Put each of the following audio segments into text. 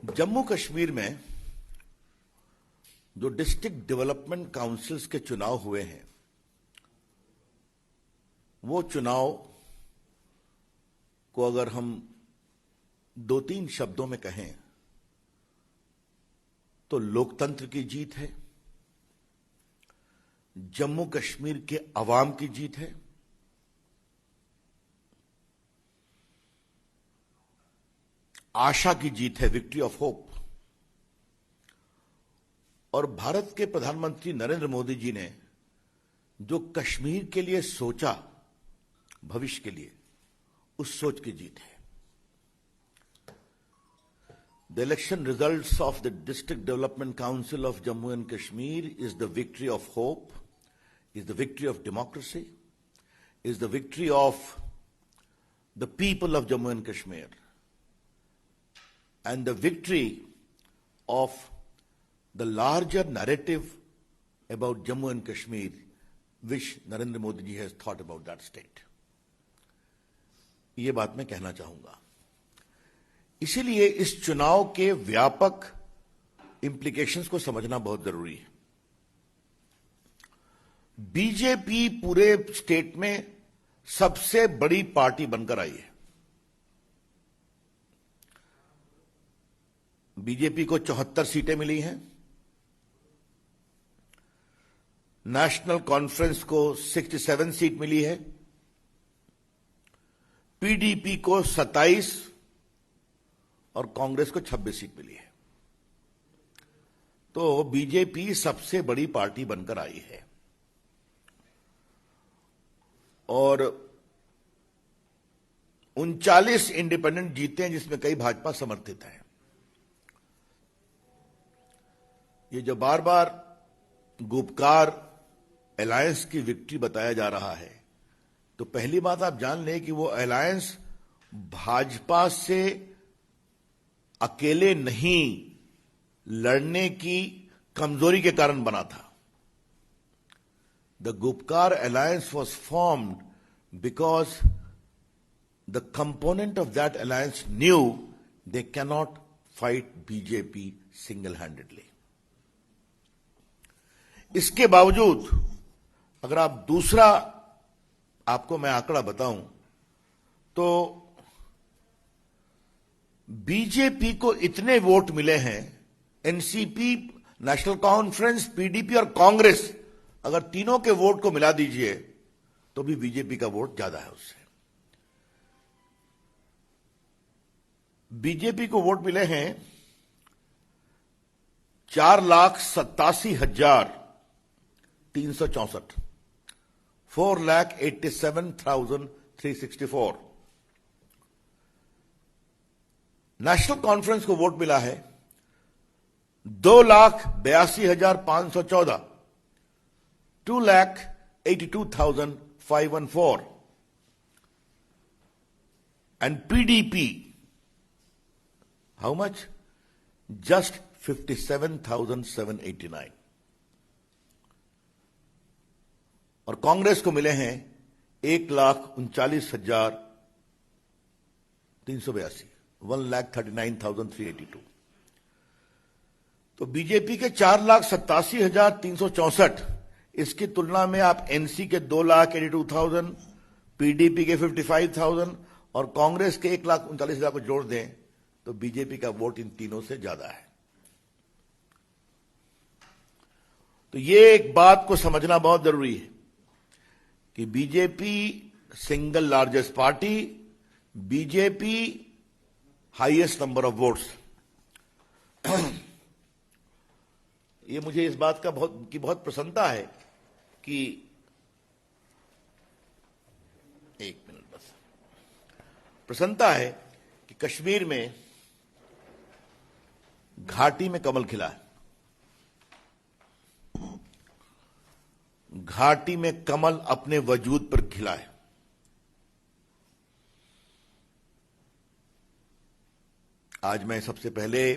जम्मू कश्मीर में जो district development councils के चुनाव हुए हैं, वो चुनाव को अगर हम दो तीन शब्दों में कहें तो लोकतंत्र की जीत है, जम्मू कश्मीर के अवाम की जीत है, आशा की जीत है, विक्ट्री ऑफ होप। और भारत के प्रधानमंत्री नरेंद्र मोदी जी ने जो कश्मीर के लिए सोचा, भविष्य के लिए, उस सोच की जीत है। The election results of the District Development Council of Jammu and Kashmir is the victory of hope, is the victory of democracy, is the victory of the people of Jammu and Kashmir, and the victory of the larger narrative about Jammu and Kashmir, which Narendra Modi ji has thought about that state. ये बात मैं कहना चाहूंगा। इसीलिए इस चुनाव के व्यापक इंप्लीकेशंस को समझना बहुत जरूरी है। बीजेपी पूरे स्टेट में सबसे बड़ी पार्टी बनकर आई है। बीजेपी को 74 सीटें मिली हैं, नेशनल कॉन्फ्रेंस को 67 सीट मिली है, पीडीपी को 27 और कांग्रेस को 26 सीट मिली है। तो बीजेपी सबसे बड़ी पार्टी बनकर आई है और 39 इंडिपेंडेंट जीते हैं, जिसमें कई भाजपा समर्थित हैं। ये जो बार बार गुपकार अलायंस की विक्ट्री बताया जा रहा है, तो पहली बात आप जान लें कि वो अलायंस भाजपा से अकेले नहीं लड़ने की कमजोरी के कारण बना था। The Gupkar alliance was formed because the component of that alliance new they cannot fight BJP single handedly. इसके बावजूद अगर आप दूसरा आपको मैं आंकड़ा बताऊं तो बीजेपी को इतने वोट मिले हैं, एनसीपी, नेशनल कॉन्फ्रेंस, पीडीपी और कांग्रेस, अगर तीनों के वोट को मिला दीजिए तो भी बीजेपी का वोट ज्यादा है उससे। बीजेपी को वोट मिले हैं 4,87,364, 4,87,364। नेशनल कॉन्फ्रेंस को वोट मिला है 2,82,514, 2,82,514, and PDP, how much? Just 57,789। और कांग्रेस को मिले हैं 1,39,382, 1,39,382। तो बीजेपी के 4,87,364, इसकी तुलना में आप एनसी के 2,82,000, पीडीपी के 55,000 और कांग्रेस के 1,39,000 को जोड़ दें तो बीजेपी का वोट इन तीनों से ज्यादा है। तो ये एक बात को समझना बहुत जरूरी है कि BJP single largest party, BJP highest number of votes. ये मुझे इस बात का बहुत प्रसन्नता है कि एक मिनट बस, प्रसन्नता है कि कश्मीर में घाटी में कमल खिला है। घाटी में कमल अपने वजूद पर खिला है। आज मैं सबसे पहले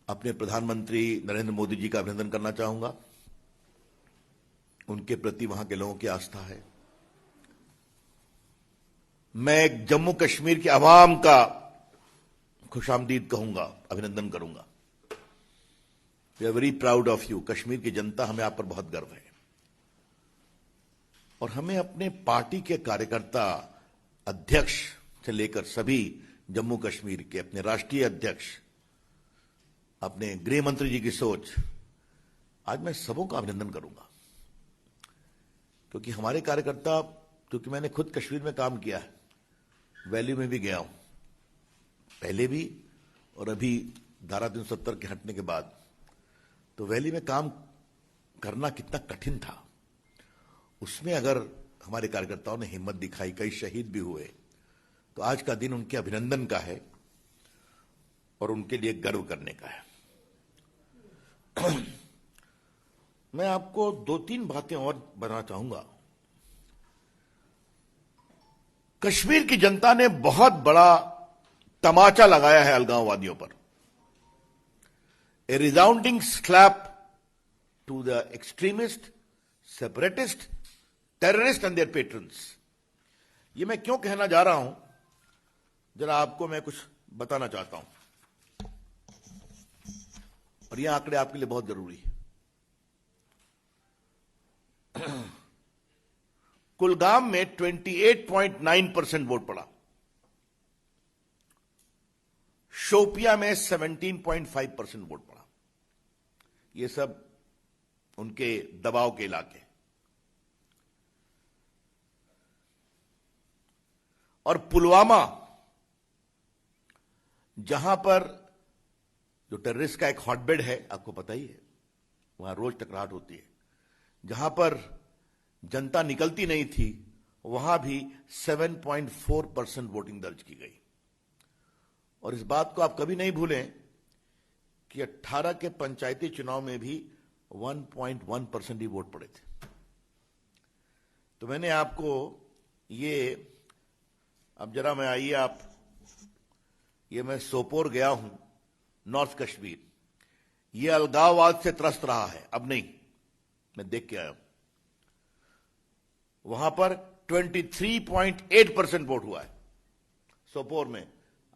अपने प्रधानमंत्री नरेंद्र मोदी जी का अभिनंदन करना चाहूंगा। उनके प्रति वहां के लोगों की आस्था है। मैं जम्मू कश्मीर के अवाम का खुशामदीद कहूंगा, अभिनंदन करूंगा। We are very proud of you. Kashmir की जनता, हमें आप पर बहुत गर्व है। और हमें अपने पार्टी के कार्यकर्ता, अध्यक्ष से लेकर सभी जम्मू कश्मीर के, अपने राष्ट्रीय अध्यक्ष, अपने गृह मंत्री जी की सोच, आज मैं सबों का अभिनंदन करूंगा। क्योंकि हमारे कार्यकर्ता, क्योंकि मैंने खुद कश्मीर में काम किया है, वैली में भी गया हूं, पहले भी और अभी धारा 370 के हटने के बाद, तो वैली में काम करना कितना कठिन था। उसमें अगर हमारे कार्यकर्ताओं ने हिम्मत दिखाई, कई शहीद भी हुए, तो आज का दिन उनके अभिनंदन का है और उनके लिए गर्व करने का है। मैं आपको 2-3 बातें और बताना चाहूंगा। कश्मीर की जनता ने बहुत बड़ा तमाचा लगाया है अलगाववादियों पर। A resounding slap to the extremist, separatist, terrorist and their patrons. ये मैं क्यों कहना जा रहा हूं, जरा आपको मैं कुछ बताना चाहता हूं, और ये आंकड़े आपके लिए बहुत जरूरी है। कुलगाम में 28.9% वोट पड़ा, शोपिया में 17.5% वोट पड़ा। ये सब उनके दबाव के इलाके। और पुलवामा, जहां पर जो टेररिस्ट का एक हॉटबेड है, आपको पता ही है, वहां रोज टकराहट होती है, जहां पर जनता निकलती नहीं थी, वहां भी 7.4% वोटिंग दर्ज की गई। और इस बात को आप कभी नहीं भूलें कि 18 के पंचायती चुनाव में भी 1.1% ही वोट पड़े थे। तो मैंने आपको ये, अब जरा मैं आइए आप, ये मैं सोपोर गया हूं, नॉर्थ कश्मीर। ये अलगाववाद से त्रस्त रहा है, अब नहीं, मैं देख के आया हूं। वहां पर 23.8% वोट हुआ है सोपोर में।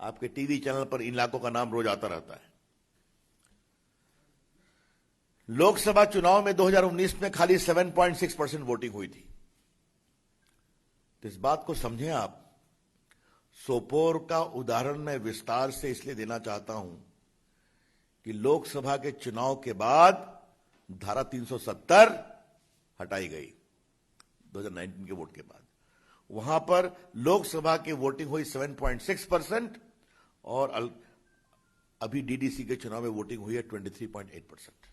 आपके टीवी चैनल पर इन इलाकों का नाम रोज आता रहता है। लोकसभा चुनाव में 2019 में खाली 7.6% वोटिंग हुई थी। तो इस बात को समझें आप। सोपोर का उदाहरण मैं विस्तार से इसलिए देना चाहता हूं कि लोकसभा के चुनाव के बाद धारा 370 हटाई गई 2019 के वोट के बाद। वहां पर लोकसभा की वोटिंग हुई 7.6% और अभी डीडीसी के चुनाव में वोटिंग हुई है 23.8%।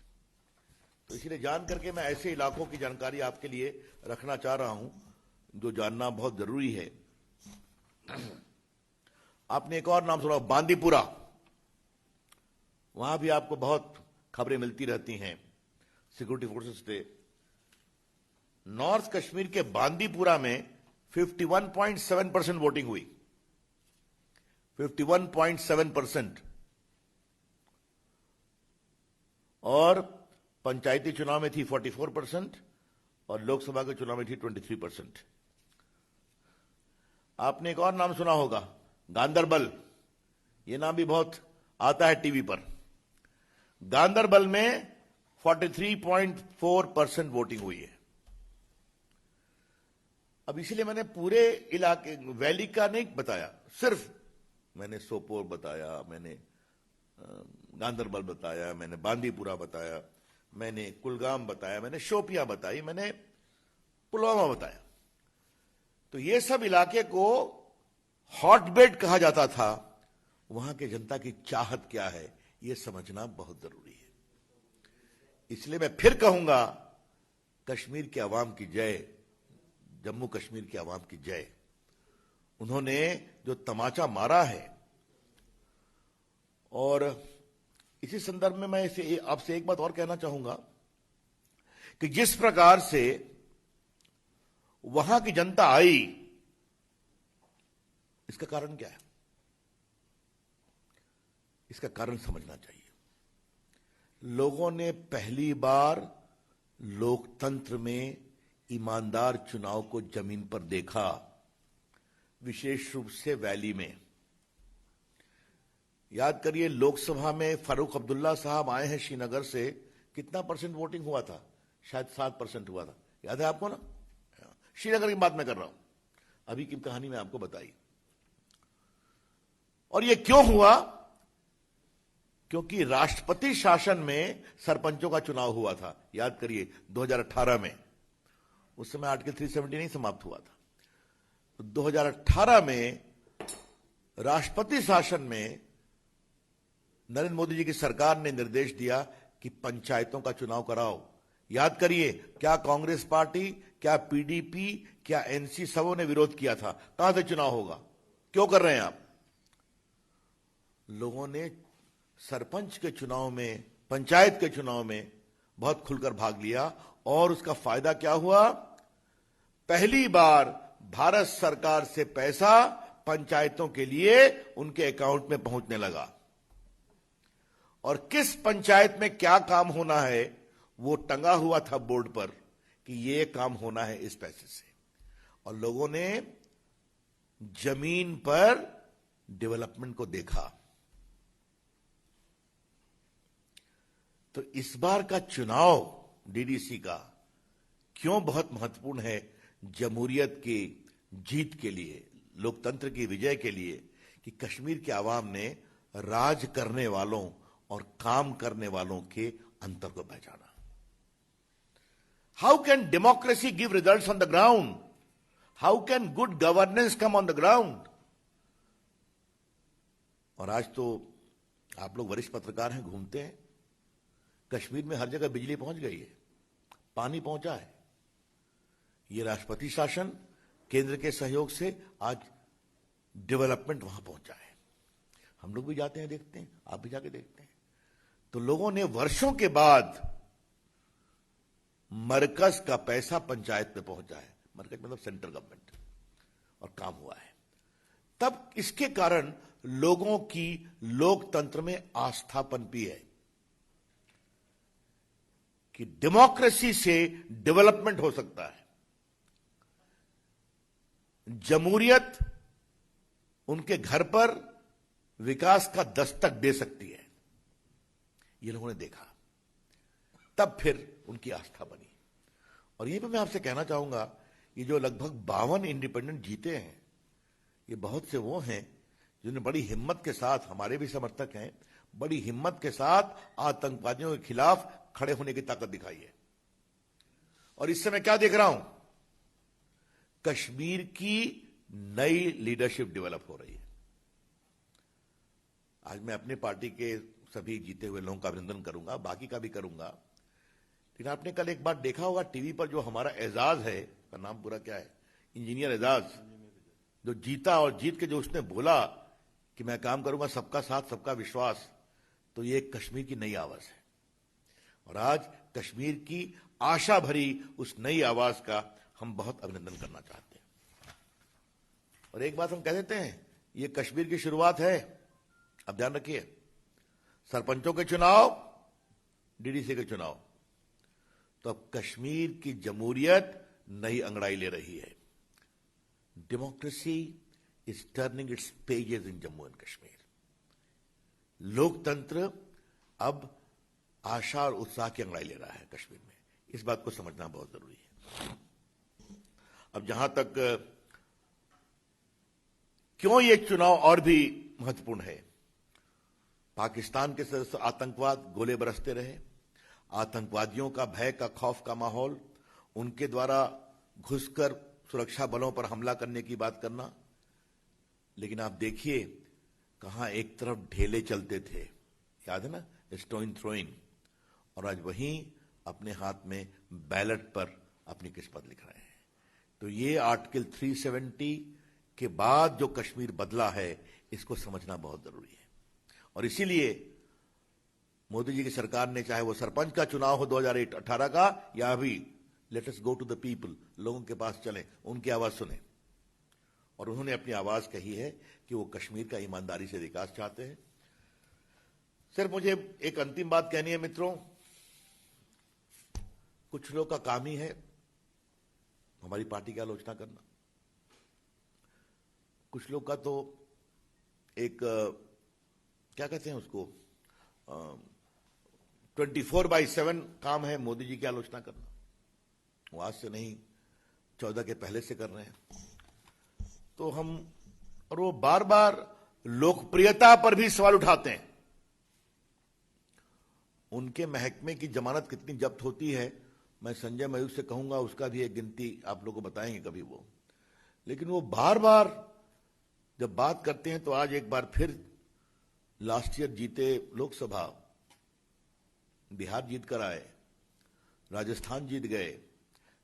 तो इसलिए जान करके मैं ऐसे इलाकों की जानकारी आपके लिए रखना चाह रहा हूं जो जानना बहुत जरूरी है। आपने एक और नाम सुना, बांदीपुरा। वहां भी आपको बहुत खबरें मिलती रहती हैं सिक्योरिटी फोर्सेस से। नॉर्थ कश्मीर के बांदीपुरा में 51.7% वोटिंग हुई, 51.7%। और पंचायती चुनाव में थी 44% और लोकसभा के चुनाव में थी 23%। आपने एक और नाम सुना होगा, गांदरबल। यह नाम भी बहुत आता है टीवी पर। गांदरबल में 43.4% वोटिंग हुई है। अब इसलिए मैंने पूरे इलाके, वैली का नहीं बताया, सिर्फ मैंने सोपोर बताया, मैंने गांदरबल बताया, मैंने बांदीपुरा बताया, मैंने कुलगाम बताया, मैंने शोपिया बताई, मैंने पुलवामा बताया। तो ये सब इलाके को हॉटबेड कहा जाता था। वहां के जनता की चाहत क्या है, यह समझना बहुत जरूरी है। इसलिए मैं फिर कहूंगा, कश्मीर के अवाम की जय, जम्मू कश्मीर के अवाम की जय। उन्होंने जो तमाचा मारा है, और इसी संदर्भ में मैं आपसे एक बात और कहना चाहूंगा कि जिस प्रकार से वहां की जनता आई, इसका कारण क्या है? इसका कारण समझना चाहिए। लोगों ने पहली बार लोकतंत्र में ईमानदार चुनाव को जमीन पर देखा, विशेष रूप से वैली में। याद करिए, लोकसभा में फारूक अब्दुल्ला साहब आए हैं श्रीनगर से, कितना परसेंट वोटिंग हुआ था? शायद 7% हुआ था। याद है आपको ना? श्रीनगर की बात मैं कर रहा हूं, अभी की कहानी मैं आपको बताई। और यह क्यों हुआ? क्योंकि राष्ट्रपति शासन में सरपंचों का चुनाव हुआ था। याद करिए 2018 में, उस समय आर्टिकल 370 नहीं समाप्त हुआ था। तो 2018 में राष्ट्रपति शासन में नरेंद्र मोदी जी की सरकार ने निर्देश दिया कि पंचायतों का चुनाव कराओ। याद करिए, क्या कांग्रेस पार्टी, क्या पीडीपी, क्या एनसी, सबों ने विरोध किया था। कहां से चुनाव होगा? क्यों कर रहे हैं आप? लोगों ने सरपंच के चुनाव में, पंचायत के चुनाव में बहुत खुलकर भाग लिया और उसका फायदा क्या हुआ? पहली बार भारत सरकार से पैसा पंचायतों के लिए उनके अकाउंट में पहुंचने लगा। और किस पंचायत में क्या काम होना है वो टंगा हुआ था बोर्ड पर कि ये काम होना है इस पैसे से, और लोगों ने जमीन पर डेवलपमेंट को देखा। तो इस बार का चुनाव डीडीसी का क्यों बहुत महत्वपूर्ण है? जमहूरियत की जीत के लिए, लोकतंत्र की विजय के लिए, कि कश्मीर के आवाम ने राज करने वालों और काम करने वालों के अंतर को पहचाना। How can democracy give results on the ground? How can good governance come on the ground? और आज तो आप लोग वरिष्ठ पत्रकार हैं, घूमते हैं, कश्मीर में हर जगह बिजली पहुंच गई है, पानी पहुंचा है। ये राष्ट्रपति शासन, केंद्र के सहयोग से आज डेवलपमेंट वहां पहुंचा है। हम लोग भी जाते हैं, देखते हैं, आप भी जाके देखते हैं। तो लोगों ने वर्षों के बाद मरकज का पैसा पंचायत में पहुंचा है। मरकज मतलब सेंट्रल गवर्नमेंट, और काम हुआ है। तब इसके कारण लोगों की लोकतंत्र में आस्था पनपी है कि डेमोक्रेसी से डेवलपमेंट हो सकता है। जमहूरियत उनके घर पर विकास का दस्तक दे सकती है। ये लोगों ने देखा, तब फिर उनकी आस्था बनी। और ये भी मैं आपसे कहना चाहूंगा, ये जो लगभग 52 इंडिपेंडेंट जीते हैं, ये बहुत से वो हैं जिन्होंने बड़ी हिम्मत के साथ, हमारे भी समर्थक हैं, बड़ी हिम्मत के साथ आतंकवादियों के खिलाफ खड़े होने की ताकत दिखाई है। और इससे मैं क्या देख रहा हूं? कश्मीर की नई लीडरशिप डेवलप हो रही है। आज मैं अपनी पार्टी के सभी जीते हुए लोगों का अभिनंदन करूंगा, बाकी का भी करूंगा। लेकिन आपने कल एक बात देखा होगा टीवी पर, जो हमारा एजाज है, का नाम पूरा क्या है, इंजीनियर एजाज, जो जीता और जीत के जो उसने बोला कि मैं काम करूंगा सबका साथ सबका विश्वास, तो ये कश्मीर की नई आवाज है। और आज कश्मीर की आशा भरी उस नई आवाज का हम बहुत अभिनंदन करना चाहते हैं। और एक बात हम कह देते हैं, ये कश्मीर की शुरुआत है। अब ध्यान रखिए, सरपंचों के चुनाव, डीडीसी के चुनाव, तो अब कश्मीर की जमहूरियत नई अंगड़ाई ले रही है। Democracy is turning it's pages in Jammu and Kashmir. लोकतंत्र अब आशा और उत्साह की अंगड़ाई ले रहा है कश्मीर में। इस बात को समझना बहुत जरूरी है। अब जहां तक क्यों ये चुनाव और भी महत्वपूर्ण है, पाकिस्तान के सदस्य आतंकवाद, गोले बरसते रहे, आतंकवादियों का भय का, खौफ का माहौल, उनके द्वारा घुसकर सुरक्षा बलों पर हमला करने की बात करना। लेकिन आप देखिए, कहां एक तरफ ढेले चलते थे, याद है ना, स्टोन थ्रोइंग, और आज वहीं अपने हाथ में बैलेट पर अपनी किस्मत लिख रहे हैं। तो ये आर्टिकल 370 के बाद जो कश्मीर बदला है, इसको समझना बहुत जरूरी है। और इसीलिए मोदी जी की सरकार ने, चाहे वो सरपंच का चुनाव हो 2018 का, या अभी, let us go to the people, लोगों के पास चलें, उनकी आवाज सुने। और उन्होंने अपनी आवाज कही है कि वो कश्मीर का ईमानदारी से विकास चाहते हैं। सिर्फ मुझे एक अंतिम बात कहनी है मित्रों, कुछ लोग का काम ही है हमारी पार्टी की आलोचना करना। कुछ लोग का तो एक क्या कहते हैं उसको, 24/7 काम है मोदी जी की आलोचना करना। वो आज से नहीं, 14 के पहले से कर रहे हैं। तो हम, और वो बार बार लोकप्रियता पर भी सवाल उठाते हैं। उनके महकमे की जमानत कितनी जब्त होती है, मैं संजय मयूख से कहूंगा, उसका भी एक गिनती आप लोगों को बताएंगे कभी वो। लेकिन वो बार बार जब बात करते हैं तो आज एक बार फिर लास्ट ईयर जीते लोकसभा, बिहार जीत कर आए, राजस्थान जीत गए,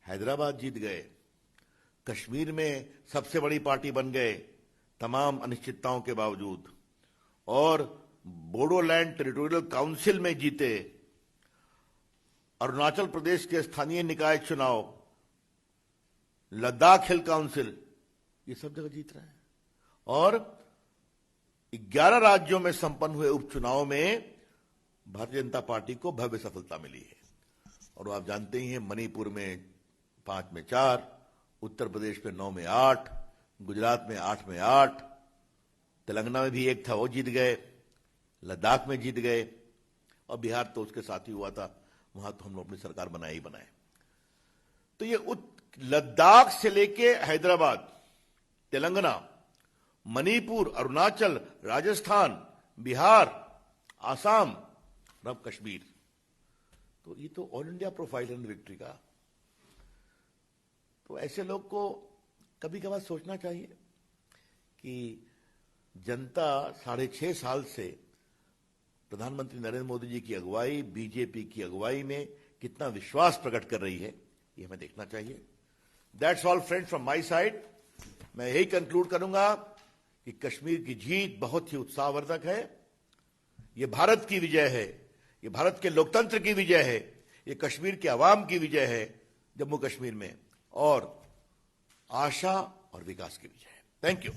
हैदराबाद जीत गए, कश्मीर में सबसे बड़ी पार्टी बन गए तमाम अनिश्चितताओं के बावजूद, और बोडोलैंड टेरिटोरियल काउंसिल में जीते, अरुणाचल प्रदेश के स्थानीय निकाय चुनाव, लद्दाख हिल काउंसिल, ये सब जगह जीत रहे हैं। और 11 राज्यों में संपन्न हुए उपचुनाव में भारतीय जनता पार्टी को भव्य सफलता मिली है। और आप जानते ही हैं, मणिपुर में 5 में 4, उत्तर प्रदेश में 9 में 8, गुजरात में 8 में 8, तेलंगाना में भी एक था, वो जीत गए, लद्दाख में जीत गए, और बिहार तो उसके साथ ही हुआ था, वहां तो हम लोग अपनी सरकार बनाए ही बनाए। तो ये लद्दाख से लेके हैदराबाद, तेलंगाना, मणिपुर, अरुणाचल, राजस्थान, बिहार, आसाम, और अब कश्मीर, तो ये तो ऑल इंडिया प्रोफाइल है विक्ट्री का। तो ऐसे लोग को कभी कभार सोचना चाहिए कि जनता 6.5 साल से प्रधानमंत्री नरेंद्र मोदी जी की अगुवाई, बीजेपी की अगुवाई में कितना विश्वास प्रकट कर रही है, ये हमें देखना चाहिए। That's all friends from my side. मैं यही कंक्लूड करूंगा कि कश्मीर की जीत बहुत ही उत्साहवर्धक है। ये भारत की विजय है, ये भारत के लोकतंत्र की विजय है, ये कश्मीर के आवाम की विजय है, जम्मू कश्मीर में, और आशा और विकास की विजय है। Thank you.